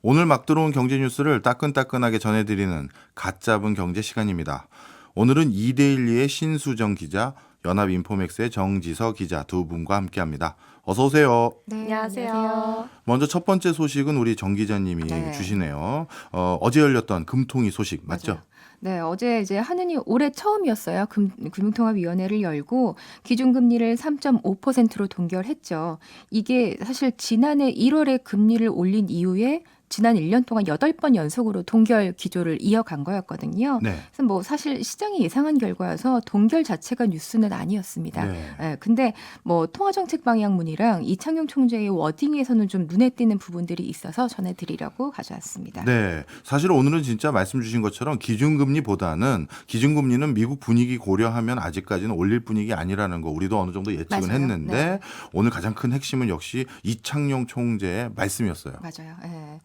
오늘 막 들어온 경제 뉴스를 따끈따끈하게 전해드리는 갓 잡은 경제 시간입니다. 오늘은 이데일리의 신수정 기자, 연합인포맥스의 정지서 기자 두 분과 함께합니다. 어서 오세요. 네, 안녕하세요. 먼저 첫 번째 소식은 우리 정 기자님이 네. 주시네요. 어제 열렸던 금통위 소식 맞죠? 맞아요. 네, 어제 이제 한은이 올해 처음이었어요. 금융통화위원회를 열고 기준금리를 3.5%로 동결했죠. 이게 사실 지난해 1월에 금리를 올린 이후에 지난 1년 동안 8번 연속으로 동결 기조를 이어간 거였거든요. 네. 그래서 뭐 사실 시장이 예상한 결과여서 동결 자체가 뉴스는 아니었습니다. 네. 근데 뭐 통화정책 방향문이랑 이창용 총재의 워딩에서는 좀 눈에 띄는 부분들이 있어서 전해드리려고 가져왔습니다. 네. 사실 오늘은 진짜 말씀 주신 것처럼 기준금리는 미국 분위기 고려하면 아직까지는 올릴 분위기 아니라는 거 우리도 어느 정도 예측은 맞아요. 했는데 네. 오늘 가장 큰 핵심은 역시 이창용 총재의 말씀이었어요. 맞아요. 예.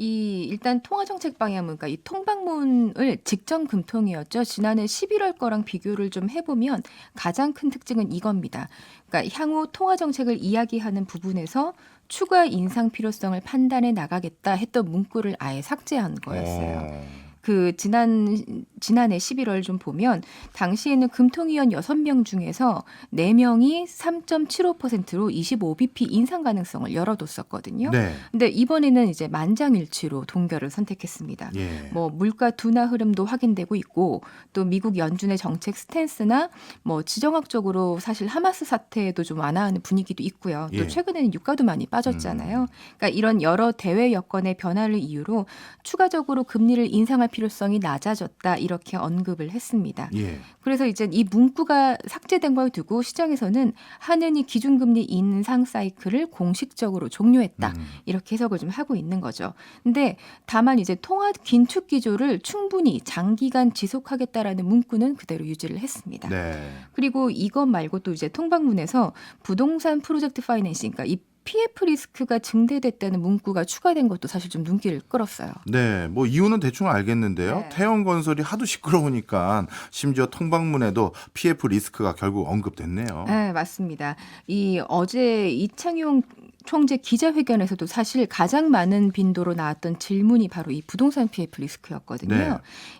이 일단 통화정책 방향문, 그러니까 이 통방문을 직전 금통이었죠. 지난해 11월 거랑 비교를 좀 해보면 가장 큰 특징은 이겁니다. 그러니까 향후 통화정책을 이야기하는 부분에서 추가 인상 필요성을 판단해 나가겠다 했던 문구를 아예 삭제한 거였어요. 그 지난해 11월 좀 보면 당시에는 금통위원 6명 중에서 4명이 3.75%로 25bp 인상 가능성을 열어뒀었거든요. 네. 근데 이번에는 이제 만장일치로 동결을 선택했습니다. 예. 뭐 물가 둔화 흐름도 확인되고 있고 또 미국 연준의 정책 스탠스나 뭐 지정학적으로 사실 하마스 사태도 좀 완화하는 분위기도 있고요. 또 예. 최근에는 유가도 많이 빠졌잖아요. 그러니까 이런 여러 대외 여건의 변화를 이유로 추가적으로 금리를 인상할 필요성이 낮아졌다 이렇게 언급을 했습니다. 예. 그래서 이제 이 문구가 삭제된 걸 두고 시장에서는 한은이 기준금리 인상 사이클을 공식적으로 종료했다 이렇게 해석을 좀 하고 있는 거죠. 근데 다만 이제 통화 긴축 기조를 충분히 장기간 지속하겠다라는 문구는 그대로 유지를 했습니다. 네. 그리고 이것 말고 또 이제 통방문에서 부동산 프로젝트 파이낸싱, 그러니까 이 PF 리스크가 증대됐다는 문구가 추가된 것도 사실 좀 눈길을 끌었어요. 네, 뭐 이유는 대충 알겠는데요. 네. 태형건설이 하도 시끄러우니까 심지어 통방문에도 PF 리스크가 결국 언급됐네요. 네, 맞습니다. 이 어제 이창용 총재 기자회견에서도 사실 가장 많은 빈도로 나왔던 질문이 바로 이 부동산 PF 리스크였거든요. 네.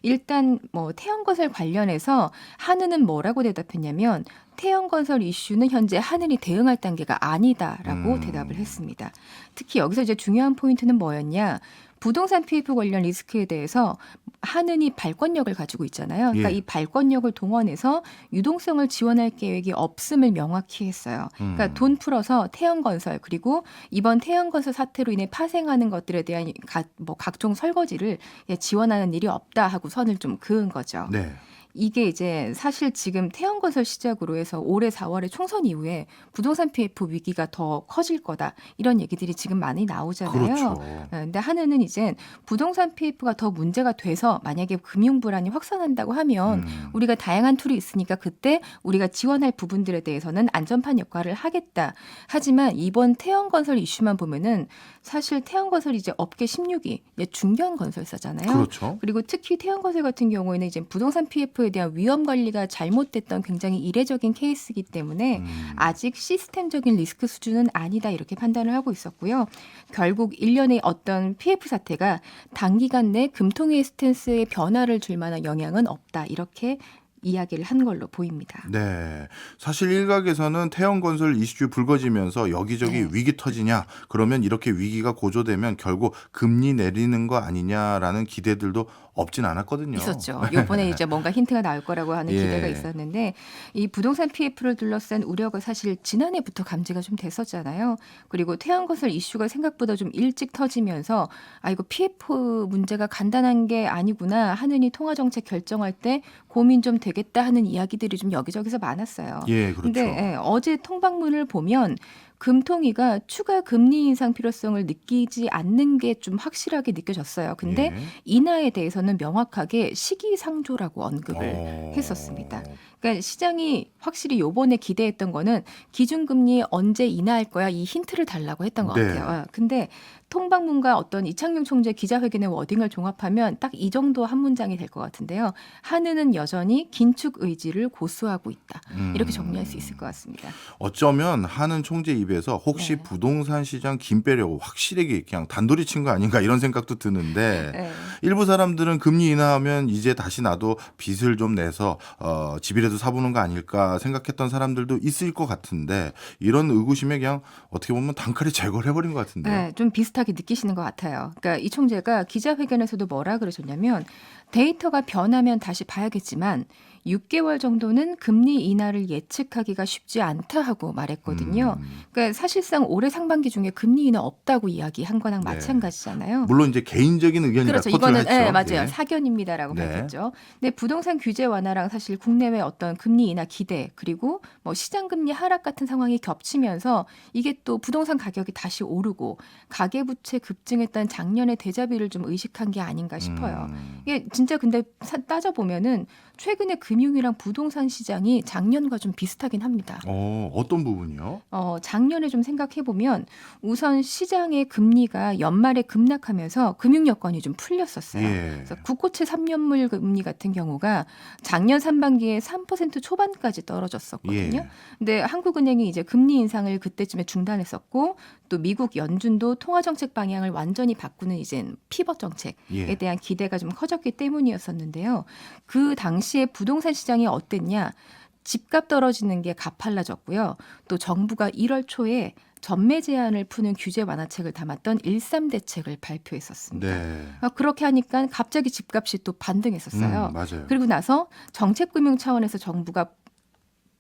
일단 뭐 태형건설 관련해서 한은은 뭐라고 대답했냐면 태형건설 이슈는 현재 하늘이 대응할 단계가 아니다라고 대답을 했습니다. 특히 여기서 이제 중요한 포인트는 뭐였냐? 부동산 PF 관련 리스크에 대해서 한은이 발권력을 가지고 있잖아요. 그러니까 예. 이 발권력을 동원해서 유동성을 지원할 계획이 없음을 명확히 했어요. 그러니까 돈 풀어서 태형건설 그리고 이번 태형건설 사태로 인해 파생하는 것들에 대한 각종 설거지를 지원하는 일이 없다 하고 선을 좀 그은 거죠. 네. 이게 이제 사실 지금 태형건설 시작으로 해서 올해 4월에 총선 이후에 부동산 PF 위기가 더 커질 거다 이런 얘기들이 지금 많이 나오잖아요. 그렇죠. 근데 하나는 이제 부동산 PF가 더 문제가 돼서 만약에 금융 불안이 확산한다고 하면 우리가 다양한 툴이 있으니까 그때 우리가 지원할 부분들에 대해서는 안전판 역할을 하겠다. 하지만 이번 태형건설 이슈만 보면은 사실 태형건설이 이제 업계 16위 중견 건설사잖아요. 그렇죠. 그리고 특히 태형건설 같은 경우에는 이제 부동산 PF에 대한 위험 관리가 잘못됐던 굉장히 이례적인 케이스이기 때문에 아직 시스템적인 리스크 수준은 아니다 이렇게 판단을 하고 있었고요. 결국 일련의 어떤 PF 사태가 단기간 내 금통위 스탠스의 변화를 줄 만한 영향은 없다 이렇게 이야기를 한 걸로 보입니다. 네. 사실 일각에서는 태형건설 이슈 불거지면서 여기저기 네. 위기 터지냐, 그러면 이렇게 위기가 고조되면 결국 금리 내리는 거 아니냐라는 기대들도 없진 않았거든요. 있었죠. 이번에 이제 뭔가 힌트가 나올 거라고 하는 예. 기대가 있었는데 이 부동산 PF를 둘러싼 우려가 사실 지난해부터 감지가 좀 됐었잖아요. 그리고 태양건설 이슈가 생각보다 좀 일찍 터지면서 아 이거 PF 문제가 간단한 게 아니구나 하느니 통화정책 결정할 때 고민 좀 되겠다 하는 이야기들이 좀 여기저기서 많았어요. 예, 그렇죠. 근데 어제 통방문을 보면 금통위가 추가 금리 인상 필요성을 느끼지 않는 게 좀 확실하게 느껴졌어요. 근데 예. 인하에 대해서는 명확하게 시기상조라고 언급을 어. 했었습니다. 그러니까 시장이 확실히 요번에 기대했던 거는 기준금리 언제 인하할 거야 이 힌트를 달라고 했던 것 네. 같아요. 근데 통방문과 어떤 이창용 총재 기자회견의 워딩을 종합하면 딱 이 정도 한 문장이 될 것 같은데요. 한은은 여전히 긴축 의지를 고수하고 있다. 이렇게 정리할 수 있을 것 같습니다. 어쩌면 하는 총재 입에서 혹시 네. 부동산 시장 김 빼려고 확실하게 그냥 단돌이 친 거 아닌가 이런 생각도 드는데 네. 일부 사람들은 금리 인하하면 이제 다시 나도 빚을 좀 내서 집이라도 사보는 거 아닐까 생각했던 사람들도 있을 것 같은데 이런 의구심에 그냥 어떻게 보면 단칼에 제거를 해버린 것 같은데요. 네, 좀 비슷하게 느끼시는 것 같아요. 그러니까 이 총재가 기자회견에서도 뭐라 그러셨냐면 데이터가 변하면 다시 봐야겠지만 6개월 정도는 금리 인하를 예측하기가 쉽지 않다 하고 말했거든요. 그러니까 사실상 올해 상반기 중에 금리 인하 없다고 이야기한 거랑 네. 마찬가지잖아요. 물론 이제 개인적인 의견이라 그렇죠. 커트를 이거는 했죠. 네, 맞아요. 예. 사견입니다라고 네. 밝혔죠. 근데 부동산 규제 완화랑 사실 국내외 어떤 금리 인하 기대 그리고 뭐 시장 금리 하락 같은 상황이 겹치면서 이게 또 부동산 가격이 다시 오르고 가계 부채 급증했던 작년의 대자비를 좀 의식한 게 아닌가 싶어요. 이게 진짜 근데 따져 보면은 최근에 금융이랑 부동산 시장이 작년과 좀 비슷하긴 합니다. 어떤 부분이요? 작년에 좀 생각해 보면 우선 시장의 금리가 연말에 급락하면서 금융 여건이 좀 풀렸었어요. 예. 그래서 국고채 3년물 금리 같은 경우가 작년 상반기에 3% 초반까지 떨어졌었거든요. 예. 근데 한국은행이 이제 금리 인상을 그때쯤에 중단했었고 또 미국 연준도 통화 정책 방향을 완전히 바꾸는 이제 피벗 정책에 예. 대한 기대가 좀 커졌기 때문이었었는데요. 그 당시에 부동산 시장이 어땠냐? 집값 떨어지는 게 가팔라졌고요. 또 정부가 1월 초에 전매 제한을 푸는 규제 완화책을 담았던 13대책을 발표했었습니다. 네. 그렇게 하니까 갑자기 집값이 또 반등했었어요. 맞아요. 그리고 나서 정책금융 차원에서 정부가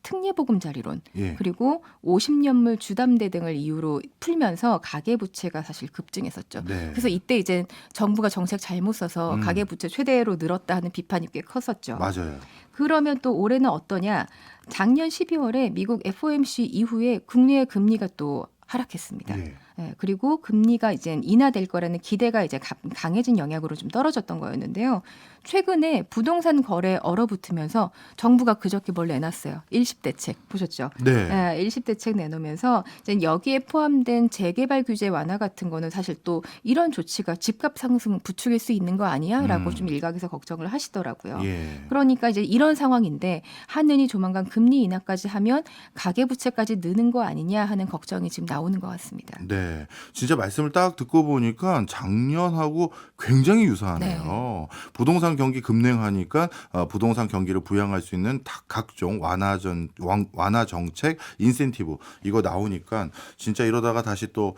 특례보금자리론 예. 그리고 50년물 주담대 등을 이유로 풀면서 가계부채가 사실 급증했었죠. 네. 그래서 이때 이제 정부가 정책 잘못 써서 가계부채 최대로 늘었다 하는 비판이 꽤 컸었죠. 맞아요. 그러면 또 올해는 어떠냐? 작년 12월에 미국 FOMC 이후에 국내의 금리가 또 하락했습니다. 예. 그리고 금리가 이제 인하될 거라는 기대가 이제 강해진 영향으로 좀 떨어졌던 거였는데요. 최근에 부동산 거래 얼어붙으면서 정부가 그저께 뭘 내놨어요. 일십대책 보셨죠? 네. 일십대책 내놓으면서 이제 여기에 포함된 재개발 규제 완화 같은 거는 사실 또 이런 조치가 집값 상승 부추길 수 있는 거 아니야?라고 좀 일각에서 걱정을 하시더라고요. 예. 그러니까 이제 이런 상황인데 한은이 조만간 금리 인하까지 하면 가계부채까지 느는 거 아니냐 하는 걱정이 지금 나오는 것 같습니다. 네. 진짜 말씀을 딱 듣고 보니까 작년하고 굉장히 유사하네요. 부동산 경기 급냉하니까 부동산 경기를 부양할 수 있는 각종 완화 정책, 인센티브 이거 나오니까 진짜 이러다가 다시 또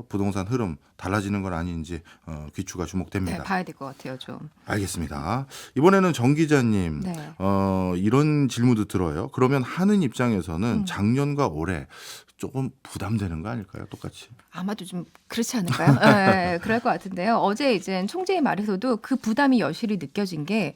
부동산 흐름 달라지는 건 아닌지 귀추가 주목됩니다. 네, 봐야 될 것 같아요, 좀. 알겠습니다. 이번에는 정 기자님 네. 이런 질문도 들어요. 그러면 하는 입장에서는 작년과 올해 조금 부담되는 거 아닐까요? 똑같이. 아마도 좀 그렇지 않을까요? 네, 그럴 것 같은데요. 어제 이제 총재의 말에서도 그 부담이 여실히 느껴진 게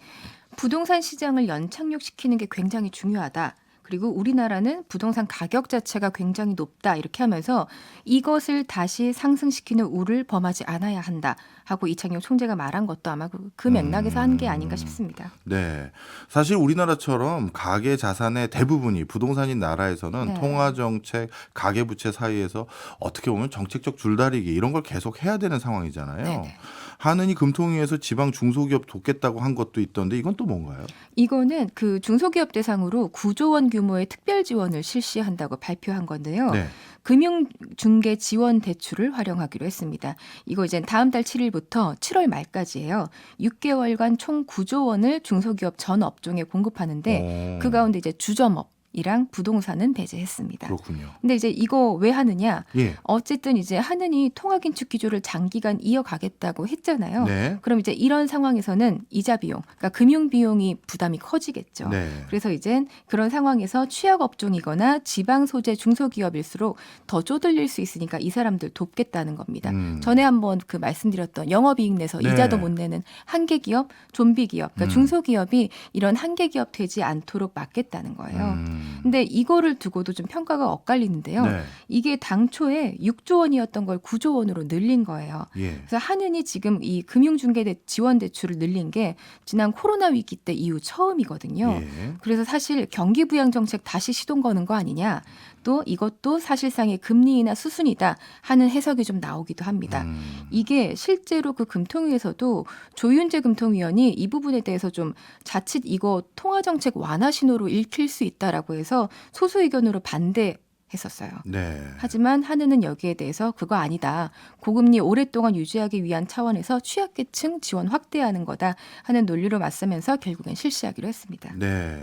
부동산 시장을 연착륙시키는 게 굉장히 중요하다. 그리고 우리나라는 부동산 가격 자체가 굉장히 높다 이렇게 하면서 이것을 다시 상승시키는 우를 범하지 않아야 한다 하고 이창용 총재가 말한 것도 아마 그 맥락에서 한 게 아닌가 싶습니다. 네, 사실 우리나라처럼 가계 자산의 대부분이 부동산인 나라에서는 네. 통화 정책, 가계 부채 사이에서 어떻게 보면 정책적 줄다리기 이런 걸 계속 해야 되는 상황이잖아요. 네네. 하느니 금통위에서 지방 중소기업 돕겠다고 한 것도 있던데 이건 또 뭔가요? 이거는 그 중소기업 대상으로 9조 원 규모의 특별 지원을 실시한다고 발표한 건데요. 네. 금융중개 지원 대출을 활용하기로 했습니다. 이거 이제 다음 달 7일부터 7월 말까지예요. 6개월간 총 9조 원을 중소기업 전 업종에 공급하는데 그 가운데 이제 주점업 이랑 부동산은 배제했습니다. 그렇군요. 근데 이제 이거 왜 하느냐? 예. 어쨌든 이제 하느니 통화긴축 기조를 장기간 이어가겠다고 했잖아요. 네. 그럼 이제 이런 상황에서는 이자 비용, 그러니까 금융 비용이 부담이 커지겠죠. 네. 그래서 이젠 그런 상황에서 취약 업종이거나 지방 소재 중소기업일수록 더 쪼들릴 수 있으니까 이 사람들 돕겠다는 겁니다. 전에 한번 그 말씀드렸던 영업이익 내서 네. 이자도 못 내는 한계 기업, 좀비 기업, 그러니까 중소기업이 이런 한계 기업 되지 않도록 막겠다는 거예요. 근데 이거를 두고도 좀 평가가 엇갈리는데요. 네. 이게 당초에 6조 원이었던 걸 9조 원으로 늘린 거예요. 예. 그래서 한은이 지금 이 금융중개 지원 대출을 늘린 게 지난 코로나 위기 때 이후 처음이거든요. 예. 그래서 사실 경기 부양 정책 다시 시동 거는 거 아니냐. 또 이것도 사실상의 금리 인하 수순이다 하는 해석이 좀 나오기도 합니다. 이게 실제로 그 금통위에서도 조윤재 금통위원이 이 부분에 대해서 좀 자칫 이거 통화정책 완화 신호로 읽힐 수 있다라고 해서 소수 의견으로 반대했었어요. 네. 하지만 한은은 여기에 대해서 그거 아니다. 고금리 오랫동안 유지하기 위한 차원에서 취약계층 지원 확대하는 거다 하는 논리로 맞서면서 결국엔 실시하기로 했습니다. 네.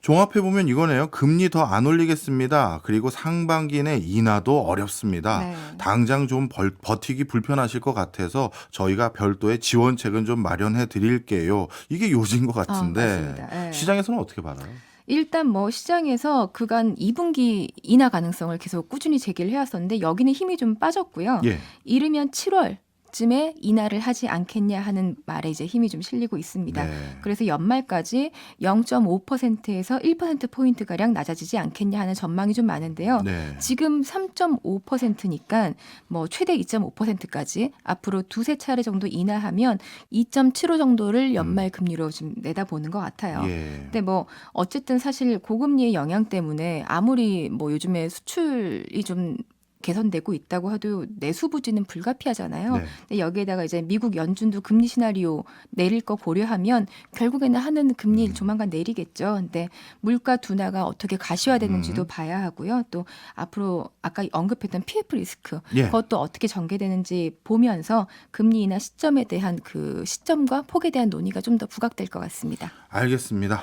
종합해 보면 이거네요. 금리 더 안 올리겠습니다. 그리고 상반기 내 인하도 어렵습니다. 네. 당장 좀 버티기 불편하실 것 같아서 저희가 별도의 지원책은 좀 마련해 드릴게요. 이게 요지인 것 같은데 맞습니다. 네. 시장에서는 어떻게 봐요? 일단 뭐 시장에서 그간 2분기 인하 가능성을 계속 꾸준히 제기를 해왔었는데 여기는 힘이 좀 빠졌고요. 예. 이르면 7월쯤에 인하를 하지 않겠냐 하는 말에 이제 힘이 좀 실리고 있습니다. 네. 그래서 연말까지 0.5%에서 1%포인트가량 낮아지지 않겠냐 하는 전망이 좀 많은데요. 네. 지금 3.5%니까 뭐 최대 2.5%까지 앞으로 두세 차례 정도 인하하면 2.75 정도를 연말 금리로 지금 내다보는 것 같아요. 예. 근데 뭐 어쨌든 사실 고금리의 영향 때문에 아무리 뭐 요즘에 수출이 좀 개선되고 있다고 해도 내수 부진은 불가피하잖아요. 네. 근데 여기에다가 이제 미국 연준도 금리 시나리오 내릴 거 고려하면 결국에는 하는 금리 조만간 내리겠죠. 근데 물가 둔화가 어떻게 가시화되는지도 봐야 하고요. 또 앞으로 아까 언급했던 PF 리스크 예. 그것도 어떻게 전개되는지 보면서 금리 인하 시점에 대한 그 시점과 폭에 대한 논의가 좀 더 부각될 것 같습니다. 알겠습니다.